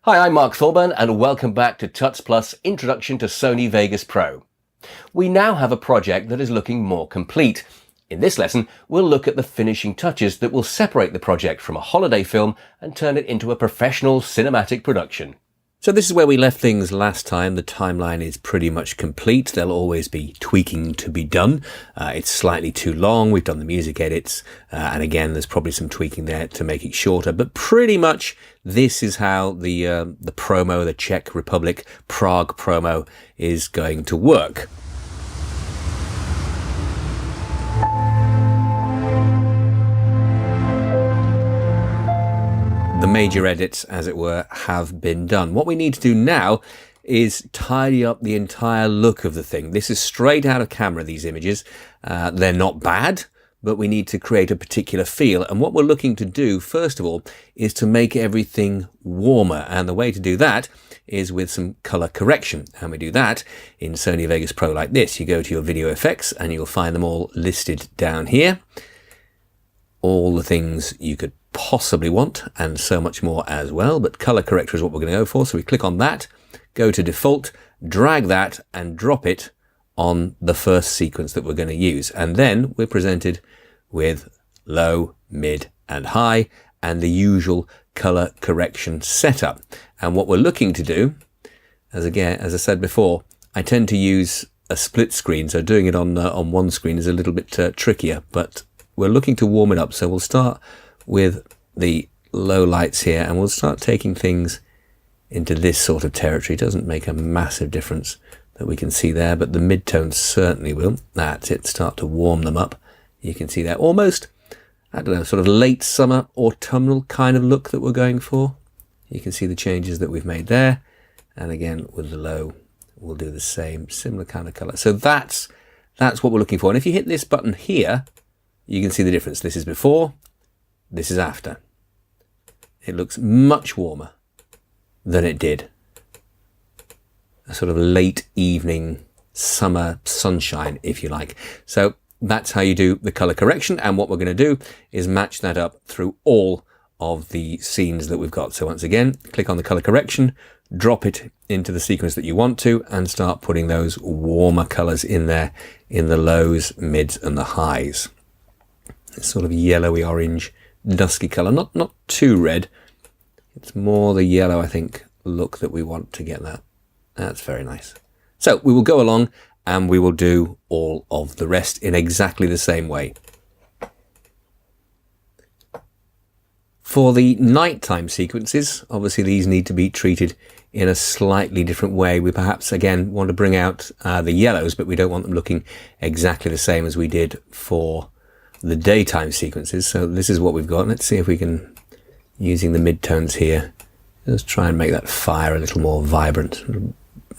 Hi, I'm Mark Thorburn and welcome back to Tuts Plus Introduction to Sony Vegas Pro. We now have a project that is looking more complete. In this lesson, we'll look at the finishing touches that will separate the project from a holiday film and turn it into a professional cinematic production. So this is where we left things last time. The timeline is pretty much complete. There'll always be tweaking to be done. It's slightly too long. We've done the music edits. And again, there's probably some tweaking there to make it shorter. But pretty much this is how the promo, the Czech Republic Prague promo is going to work. The major edits, as it were, have been done. What we need to do now is tidy up the entire look of the thing. This is straight out of camera, these images. They're not bad, but we need to create a particular feel. And what we're looking to do, first of all, is to make everything warmer. And the way to do that is with some color correction. And we do that in Sony Vegas Pro like this. You go to your video effects and you'll find them all listed down here. All the things you could possibly want and so much more as well, but color corrector is what we're going to go for. So we click on that, go to default, drag that and drop it on the first sequence that we're going to use. And then we're presented with low, mid and high and the usual color correction setup. And what we're looking to do, as I said before, I tend to use a split screen. So doing it on one screen is a little bit trickier, but we're looking to warm it up. So we'll start with the low lights here and we'll start taking things into this sort of territory. It doesn't make a massive difference that we can see there, but the midtones certainly will. That's it, start to warm them up. You can see that almost, I don't know, sort of late summer, autumnal kind of look that we're going for. You can see the changes that we've made there. And again, with the low, we'll do the same, similar kind of color. So that's what we're looking for. And if you hit this button here, you can see the difference. This is before, this is after. It looks much warmer than it did. A sort of late evening summer sunshine, if you like. So that's how you do the color correction. And what we're going to do is match that up through all of the scenes that we've got. So once again, click on the color correction, drop it into the sequence that you want to, and start putting those warmer colors in there in the lows, mids, and the highs. It's sort of yellowy orange, dusky color, not too red. It's more the yellow, I think, look that we want to get that. That's very nice. So we will go along and we will do all of the rest in exactly the same way. For the nighttime sequences, obviously these need to be treated in a slightly different way. We perhaps, again, want to bring out the yellows, but we don't want them looking exactly the same as we did for the daytime sequences. So this is what we've got. Let's see if we can, using the midtones here, just try and make that fire a little more vibrant.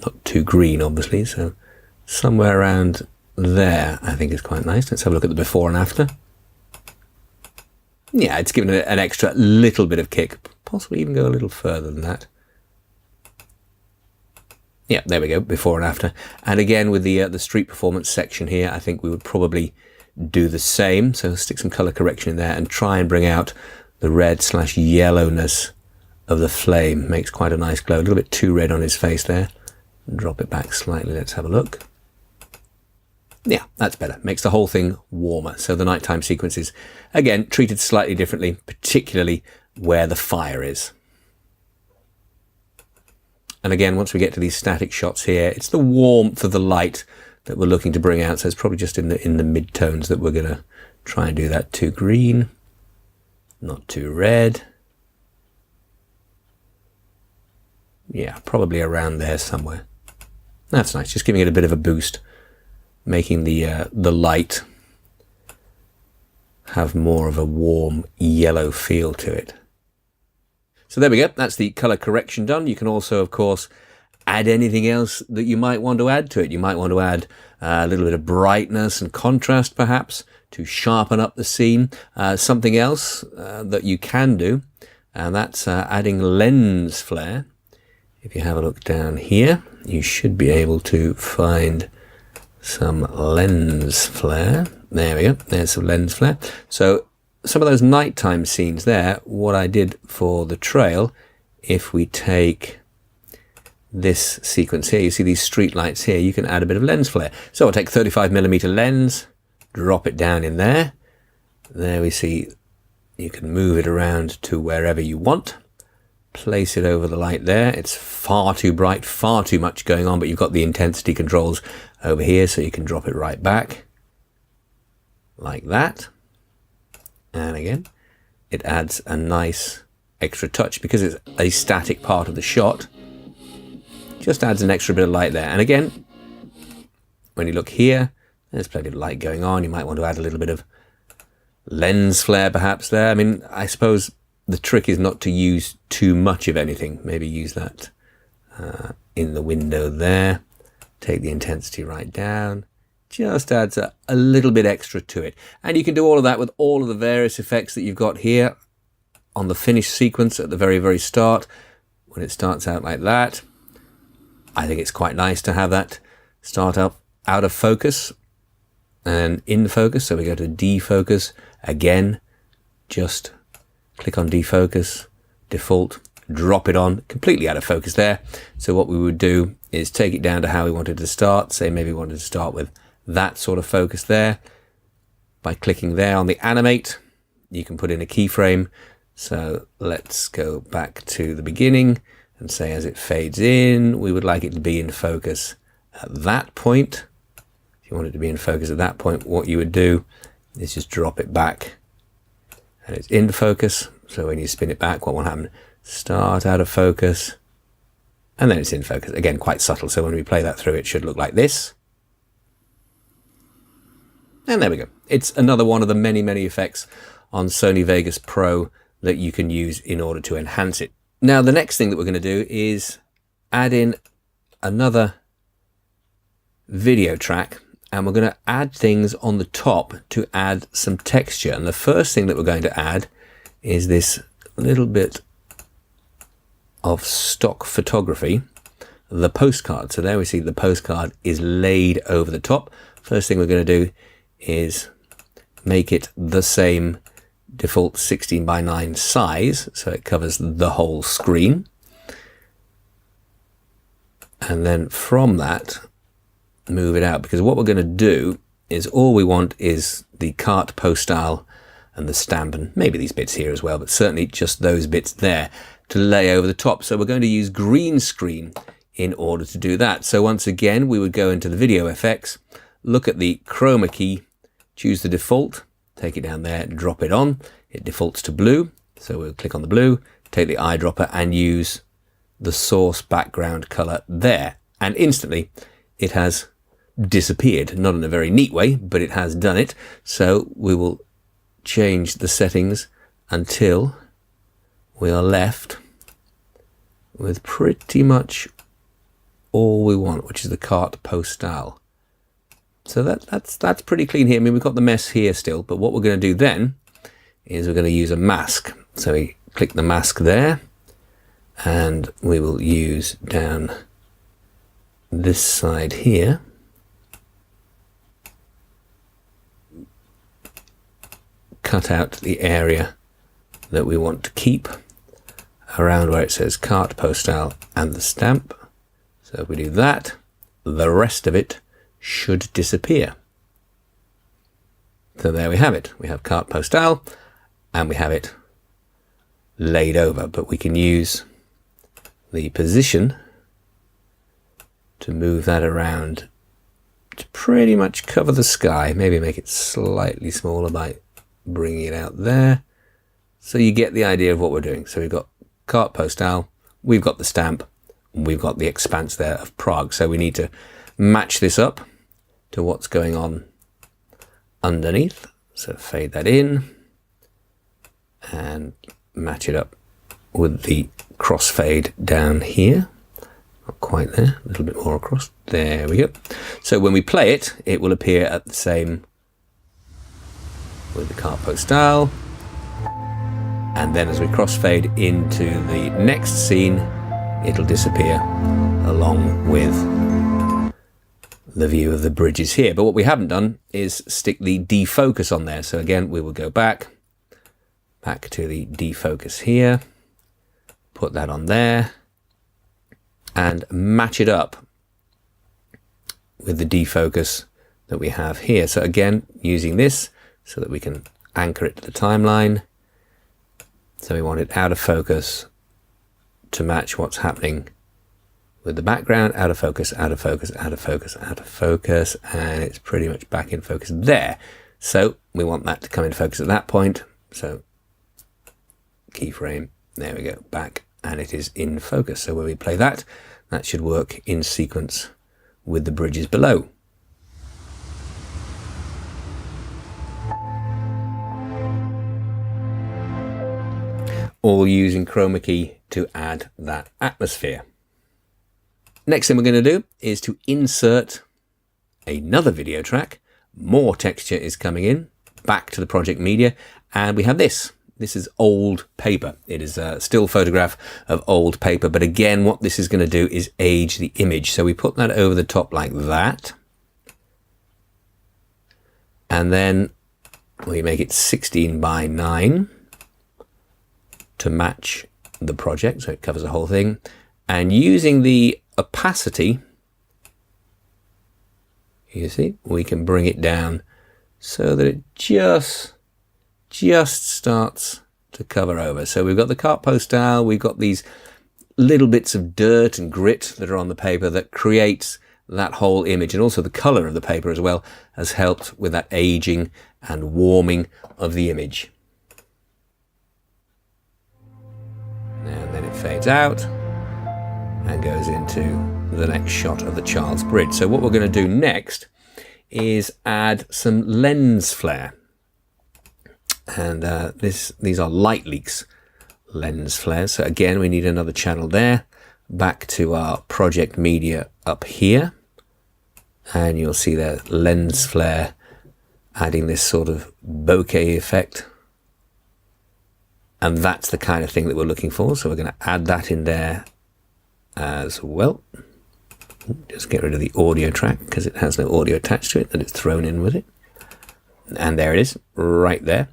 Not too green, obviously. So somewhere around there, I think is quite nice. Let's have a look at the before and after. Yeah, it's given it an extra little bit of kick. Possibly even go a little further than that. Yeah, there we go, before and after. And again, with the street performance section here, I think we would probably do the same. So stick some color correction in there and try and bring out the red/yellowness of the flame. Makes quite a nice glow. A little bit too red on his face there. Drop it back slightly. Let's have a look. Yeah, that's better. Makes the whole thing warmer. So the nighttime sequences, again, treated slightly differently, particularly where the fire is. And again, once we get to these static shots here, it's the warmth of the light that we're looking to bring out. So it's probably just in the mid-tones that we're going to try and do that. Too green, not too red. Yeah, probably around there somewhere. That's nice, just giving it a bit of a boost, making the light have more of a warm yellow feel to it. So there we go, that's the color correction done. You can also, of course, add anything else that you might want to add to it. You might want to add a little bit of brightness and contrast, perhaps, to sharpen up the scene. Something else that you can do, and that's adding lens flare. If you have a look down here, you should be able to find some lens flare. There we go, there's some lens flare. So some of those nighttime scenes there, what I did for the trail if we take this sequence here, you see these street lights here, you can add a bit of lens flare. So I'll take 35mm lens, drop it down in there. There we see you can move it around to wherever you want. Place it over the light there. It's far too bright, far too much going on, but you've got the intensity controls over here, so you can drop it right back like that. And again, it adds a nice extra touch because it's a static part of the shot. Just adds an extra bit of light there. And again, when you look here, there's plenty of light going on. You might want to add a little bit of lens flare perhaps there. I mean, I suppose the trick is not to use too much of anything. Maybe use that in the window there. Take the intensity right down. Just adds a little bit extra to it. And you can do all of that with all of the various effects that you've got here on the finished sequence at the very, very start. When it starts out like that, I think it's quite nice to have that start up out of focus and in focus. So we go to defocus again, just click on defocus, default, drop it on, completely out of focus there. So what we would do is take it down to how we wanted to start. Say maybe we wanted to start with that sort of focus there. By clicking there on the animate, you can put in a keyframe. So let's go back to the beginning and say as it fades in, we would like it to be in focus at that point. If you want it to be in focus at that point, what you would do is just drop it back and it's in focus. So when you spin it back, what will happen? Start out of focus and then it's in focus. Again, quite subtle. So when we play that through, it should look like this. And there we go. It's another one of the many, many effects on Sony Vegas Pro that you can use in order to enhance it. Now, the next thing that we're going to do is add in another video track, and we're going to add things on the top to add some texture. And the first thing that we're going to add is this little bit of stock photography, the postcard. So there we see the postcard is laid over the top. First thing we're going to do is make it the same default 16:9 size, so it covers the whole screen. And then from that, move it out, because what we're going to do is all we want is the carte postale and the stamp, and maybe these bits here as well, but certainly just those bits there to lay over the top. So we're going to use green screen in order to do that. So once again, we would go into the video effects, look at the chroma key, choose the default, take it down there, drop it on. It defaults to blue. So we'll click on the blue, take the eyedropper and use the source background color there. And instantly it has disappeared. Not in a very neat way, but it has done it. So we will change the settings until we are left with pretty much all we want, which is the carte postale. So that's pretty clean here. I mean, we've got the mess here still, but what we're going to do then is we're going to use a mask. So we click the mask there, and we will use down this side here. Cut out the area that we want to keep around where it says carte postale and the stamp. So if we do that, the rest of it should disappear. So there we have it. We have carte postale and we have it laid over, but we can use the position to move that around to pretty much cover the sky. Maybe make it slightly smaller by bringing it out there. So you get the idea of what we're doing. So we've got carte postale, we've got the stamp, and we've got the expanse there of Prague. So we need to match this up to what's going on underneath. So fade that in and match it up with the crossfade down here. Not quite there, a little bit more across. There we go. So when we play it, it will appear at the same with the carte postale. And then as we crossfade into the next scene, it'll disappear along with the view of the bridges here. But what we haven't done is stick the defocus on there. So again, we will go back to the defocus here, put that on there and match it up with the defocus that we have here. So again, using this so that we can anchor it to the timeline. So we want it out of focus to match what's happening with the background. Out of focus, out of focus, out of focus, out of focus, and it's pretty much back in focus there. So we want that to come in focus at that point. So keyframe, there we go, back, and it is in focus. So when we play that, that should work in sequence with the bridges below. All using chroma key to add that atmosphere. Next thing we're going to do is to insert another video track. More texture is coming in, back to the project media, and we have this. This is old paper. It is a still photograph of old paper, but again, what this is going to do is age the image. So we put that over the top like that, and then we make it 16 by 9 to match the project, so it covers the whole thing. And using the opacity, you see, we can bring it down so that it just starts to cover over. So we've got the carte postale, we've got these little bits of dirt and grit that are on the paper that creates that whole image, and also the color of the paper as well has helped with that aging and warming of the image. And then it fades out and goes into the next shot of the Charles Bridge. So what we're going to do next is add some lens flare. And these are light leaks lens flares. So again, we need another channel there. Back to our project media up here. And you'll see the lens flare adding this sort of bokeh effect. And that's the kind of thing that we're looking for. So we're going to add that in there as well. Just get rid of the audio track because it has no audio attached to it, that it's thrown in with it. And there it is, right there.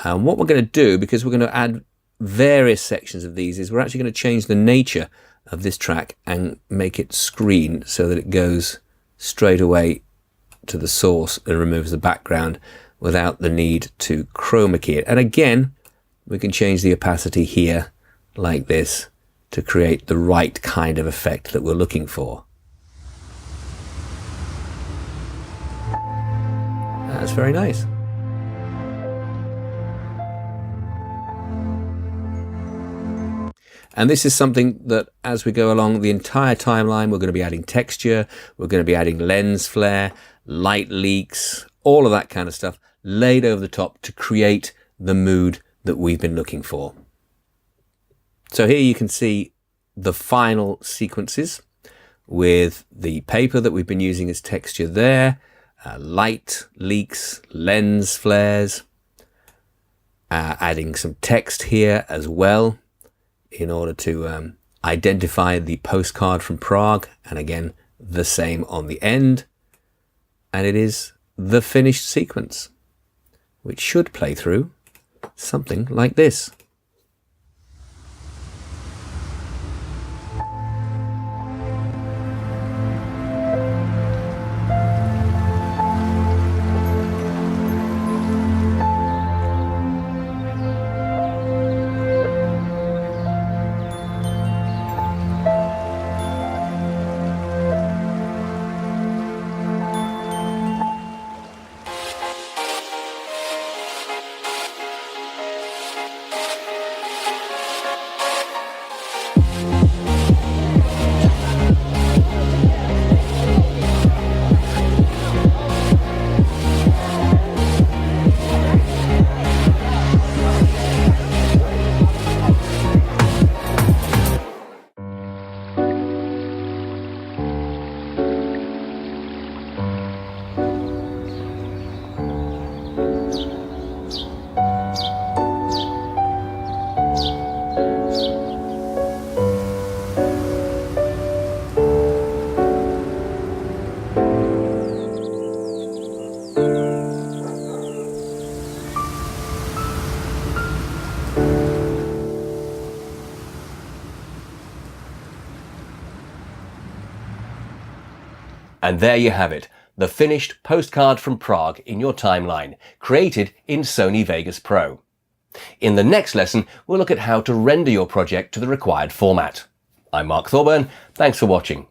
And what we're going to do, because we're going to add various sections of these, is we're actually going to change the nature of this track and make it screen so that it goes straight away to the source and removes the background without the need to chroma key it. And again, we can change the opacity here like this to create the right kind of effect that we're looking for. That's very nice. And this is something that as we go along the entire timeline, we're going to be adding texture, we're going to be adding lens flare, light leaks, all of that kind of stuff laid over the top to create the mood that we've been looking for. So here you can see the final sequences with the paper that we've been using as texture there, light leaks, lens flares, adding some text here as well in order to identify the postcard from Prague, and again the same on the end. And it is the finished sequence, which should play through something like this. And there you have it, the finished postcard from Prague in your timeline, created in Sony Vegas Pro. In the next lesson, we'll look at how to render your project to the required format. I'm Mark Thorburn, thanks for watching.